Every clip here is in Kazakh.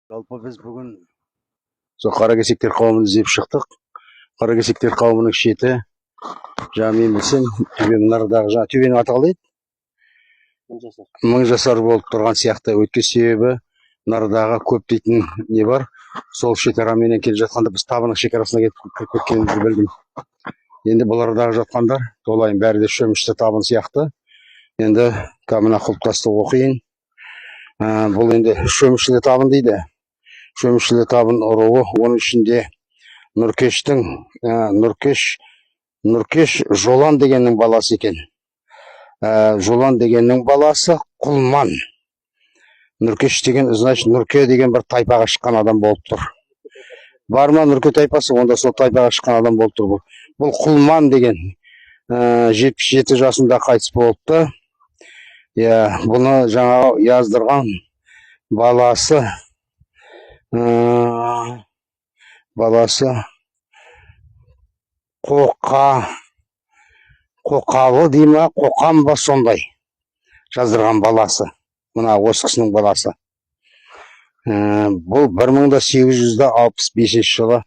Жалпы біз бүгін сол қаракесектер қауымын іздеп шықтық. Қаракесектер қауымының шеті жаңа мен білсем төбенің нардағы жаңа төбенің аты қалай еді? Мыңжасар болып тұрған сияқты. Өйткен себебі нардағы көп дейтін не бар. Сол шекараменен келе жатқанда біз табының шекарасына кіріп кеткенімізді білдім. Енді бұлардағы жатқандар толайын бәрі де шөмішті табын сияқты. Енді мына құлпытасты оқиын. Бұл енді шөмішілі табын дейді. Шөмішілі табын ұруы, оның ішінде Нұркеш Жолан дегеннің баласы екен. Жолан дегеннің баласы Құлман. Нұркеш деген, значит, Нұрке деген бір тайпаға шыққан адам болып тұр. Бар ма Нұрке тайпасы, онда сол тайпаға шыққан адам болып тұр. Бұл Құлман деген 77 жасында қайтыс болыпты. Бұны жаңа яздырған баласы Қоқалы дей ма, Қоқан ба сондай жаздырған баласы. Мына осы кісінің баласы. Бұл 1865 жылы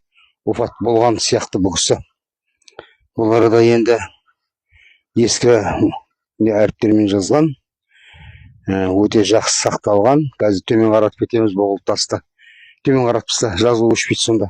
офат болған сияқты бұл кісі. Бұлары да енді ескі әріптермен жазған. Өте жақсы сақталған. Қазір төмен қаратып кетеміз бұл құлпытасты. Төмен қаратып жазылу өшпейді сонда.